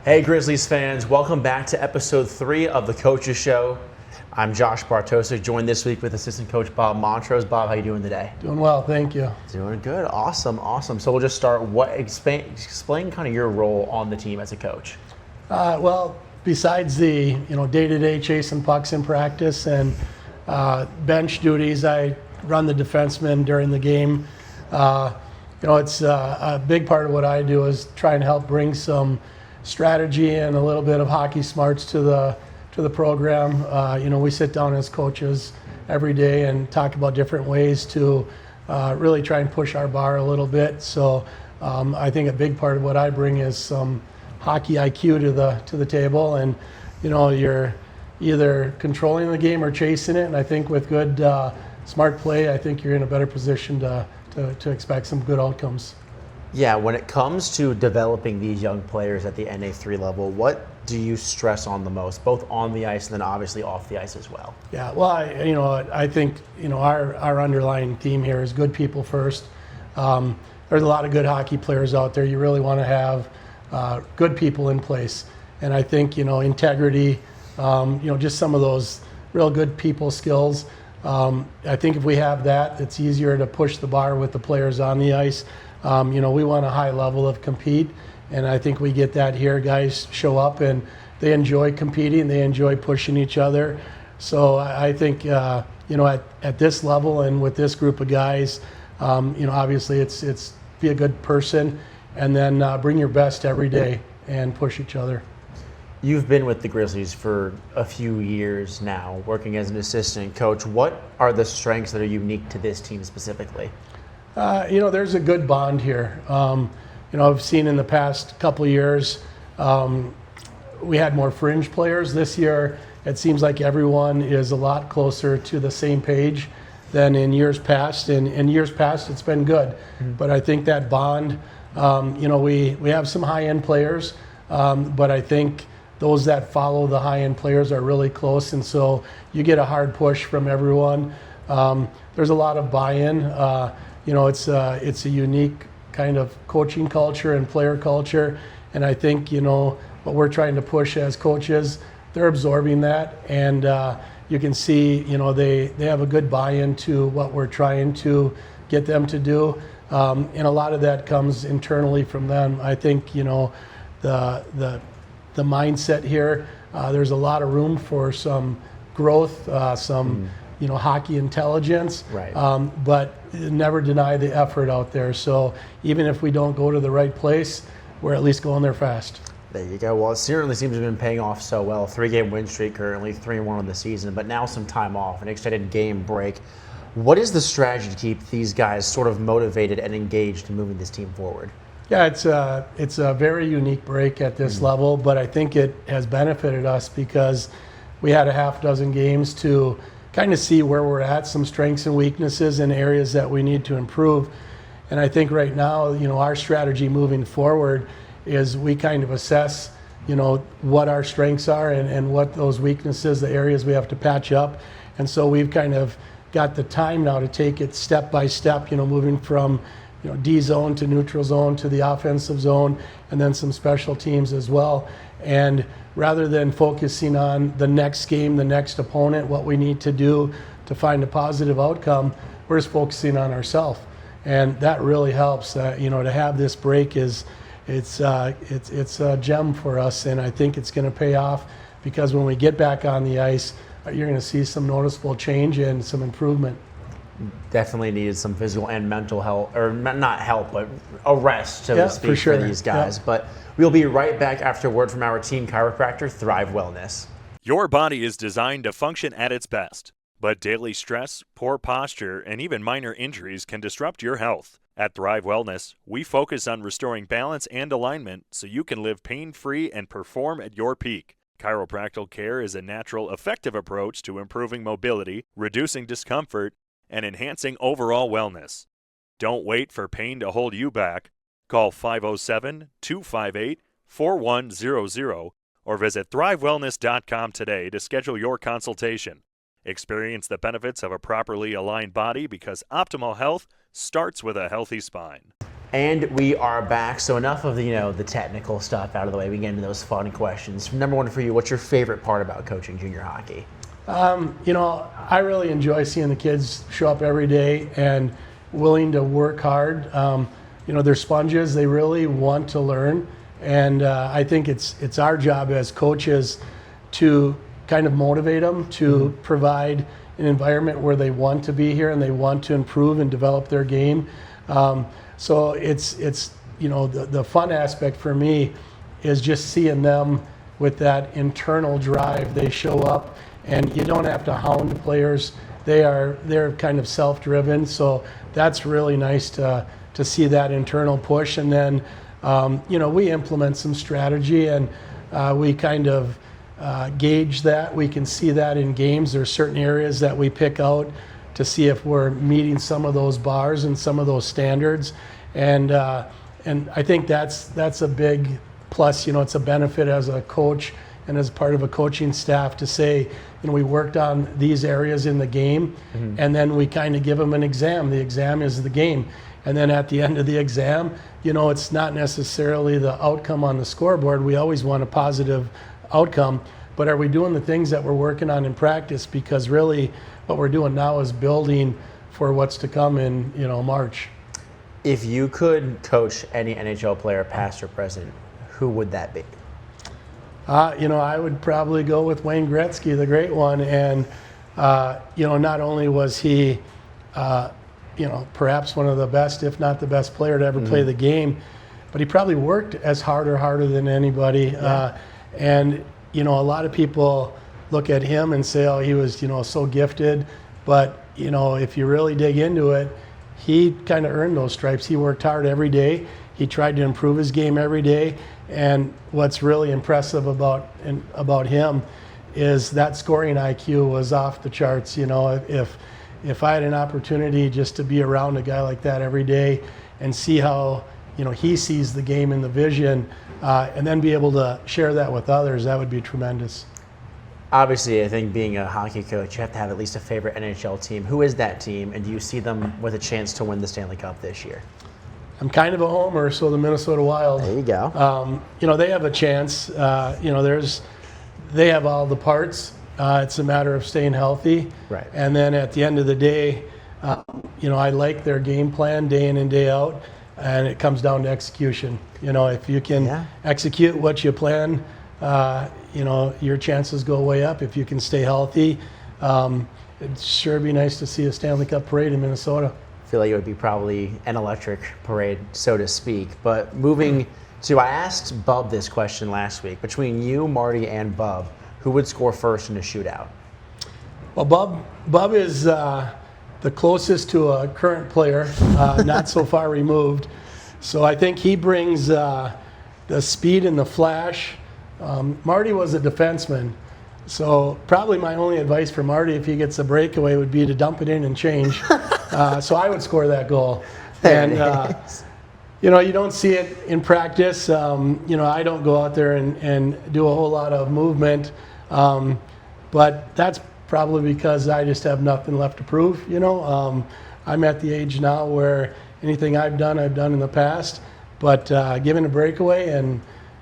Hey Grizzlies fans, welcome back to episode 3 of the Coaches Show. I'm Josh Bartosik, joined this week with Assistant Coach Bob Montrose. Bob, how you doing today? Doing well, thank you. Doing good, awesome. So we'll just start. Explain kind of your role on the team as a coach. Well, besides the day-to-day chasing pucks in practice and bench duties, I run the defensemen during the game. It's a big part of what I do is try and help bring some strategy and a little bit of hockey smarts to the program. We sit down as coaches every day and talk about different ways to really try and push our bar a little bit. So I think a big part of what I bring is some hockey IQ to the table, and you're either controlling the game or chasing it. And I think with good smart play, I think you're in a better position to expect some good outcomes. Yeah, when it comes to developing these young players at the NA3 level, what do you stress on the most, both on the ice and then obviously off the ice as well? Yeah, well, I think our underlying theme here is good people first. There's a lot of good hockey players out there. You really want to have good people in place, and I think integrity, just some of those real good people skills. I think if we have that, it's easier to push the bar with the players on the ice. We want a high level of compete, and I think we get that here. Guys show up and they enjoy competing, they enjoy pushing each other. So I think at this level and with this group of guys, obviously it's be a good person and then bring your best every day and push each other. You've been with the Grizzlies for a few years now, working as an assistant coach. What are the strengths that are unique to this team specifically? There's a good bond here. I've seen in the past couple of years, we had more fringe players. This year, it seems like everyone is a lot closer to the same page than in years past. And in years past, it's been good. Mm-hmm. But I think that bond, we have some high-end players, but I think those that follow the high-end players are really close. And so you get a hard push from everyone. There's a lot of buy-in. It's a unique kind of coaching culture and player culture, and I think what we're trying to push as coaches, they're absorbing that, and you can see they have a good buy-in to what we're trying to get them to do, and a lot of that comes internally from them. I think the mindset here, there's a lot of room for some growth, hockey intelligence, right. But never deny the effort out there. So even if we don't go to the right place, we're at least going there fast. There you go. Well, it certainly seems to have been paying off so well. 3-game win streak currently, 3-1 on the season, but now some time off, an extended game break. What is the strategy to keep these guys sort of motivated and engaged in moving this team forward? Yeah, it's a very unique break at this level, but I think it has benefited us because we had a half dozen games to kind of see where we're at, some strengths and weaknesses and areas that we need to improve. And I think right now, our strategy moving forward is we kind of assess, what our strengths are and what those weaknesses, the areas we have to patch up. And so we've kind of got the time now to take it step by step, moving from D zone to neutral zone to the offensive zone, and then some special teams as well. And rather than focusing on the next game, the next opponent, what we need to do to find a positive outcome, we're just focusing on ourselves. And that really helps. To have this break it's a gem for us, and I think it's going to pay off because when we get back on the ice, you're going to see some noticeable change and some improvement. Definitely needed some physical and mental help, or not help, but a rest, so to speak, for these guys. Yeah. But we'll be right back after a word from our team chiropractor, Thrive Wellness. Your body is designed to function at its best, but daily stress, poor posture, and even minor injuries can disrupt your health. At Thrive Wellness, we focus on restoring balance and alignment so you can live pain-free and perform at your peak. Chiropractic care is a natural, effective approach to improving mobility, reducing discomfort, and enhancing overall wellness. Don't wait for pain to hold you back. Call 507-258-4100 or visit thrivewellness.com today to schedule your consultation. Experience the benefits of a properly aligned body because optimal health starts with a healthy spine. And we are back. So enough of the technical stuff out of the way. We can get into those fun questions. Number one for you, what's your favorite part about coaching junior hockey? I really enjoy seeing the kids show up every day and willing to work hard. They're sponges. They really want to learn. And I think it's our job as coaches to kind of motivate them, to provide an environment where they want to be here and they want to improve and develop their game. So it's the fun aspect for me is just seeing them with that internal drive. They show up, and you don't have to hound the players. They're kind of self-driven. So that's really nice to see that internal push. And then we implement some strategy, and we kind of gauge that. We can see that in games. There's certain areas that we pick out to see if we're meeting some of those bars and some of those standards, and I think that's a big plus. It's a benefit as a coach and as part of a coaching staff to say, we worked on these areas in the game, and then we kind of give them an exam. The exam is the game, and then at the end of the exam, it's not necessarily the outcome on the scoreboard. We always want a positive outcome, but are we doing the things that we're working on in practice? Because really what we're doing now is building for what's to come in March. If you could coach any NHL player, past or present, who would that be? I would probably go with Wayne Gretzky, the great one. And not only was he perhaps one of the best, if not the best player to ever play the game, but he probably worked as hard or harder than anybody. And a lot of people look at him and say, oh, he was so gifted, but if you really dig into it, he kind of earned those stripes. He worked hard every day. He tried to improve his game every day, and what's really impressive about him is that scoring IQ was off the charts. If I had an opportunity just to be around a guy like that every day and see how he sees the game and the vision, and then be able to share that with others, that would be tremendous. Obviously, I think being a hockey coach, you have to have at least a favorite NHL team. Who is that team, and do you see them with a chance to win the Stanley Cup this year? I'm kind of a homer, so the Minnesota Wild. There you go. They have a chance. They have all the parts. It's a matter of staying healthy. Right. And then at the end of the day, I like their game plan day in and day out, and it comes down to execution. If you can execute what you plan, your chances go way up. If you can stay healthy, it'd sure be nice to see a Stanley Cup parade in Minnesota. I feel like it would be probably an electric parade, so to speak. But moving to, I asked Bub this question last week. Between you, Marty, and Bub, who would score first in a shootout? Well, Bub is the closest to a current player, not so far removed. So I think he brings the speed and the flash. Marty was a defenseman. So probably my only advice for Marty, if he gets a breakaway, would be to dump it in and change. So I would score that goal. And, you don't see it in practice. I don't go out there and do a whole lot of movement. But that's probably because I just have nothing left to prove. I'm at the age now where anything I've done in the past. But giving a breakaway and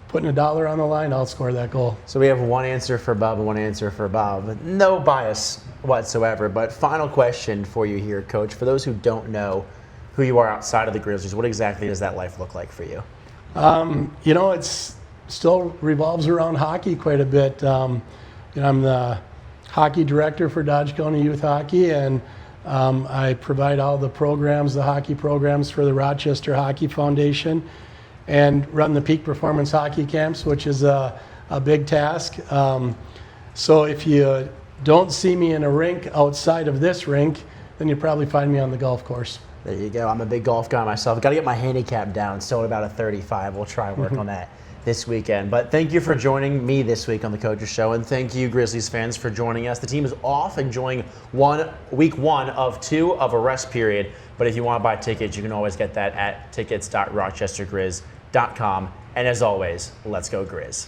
putting $1 on the line, I'll score that goal. So we have one answer for Bob and one answer for Bob. No bias whatsoever. But final question for you here, Coach. For those who don't know who you are outside of the Grizzlies, what exactly does that life look like for you? It's still revolves around hockey quite a bit. I'm the hockey director for Dodge County Youth Hockey, and I provide all the programs, the hockey programs for the Rochester Hockey Foundation, and run the peak performance hockey camps, which is a big task. So if you don't see me in a rink outside of this rink, then you probably find me on the golf course. There you go. I'm a big golf guy myself. Got to get my handicap down. Still at about a 35. We'll try and work on that this weekend. But thank you for joining me this week on the Coaches Show, and thank you, Grizzlies fans, for joining us. The team is off, enjoying week one of 2 of a rest period. But if you want to buy tickets, you can always get that at tickets.rochestergrizz.com. And as always, let's go Grizz.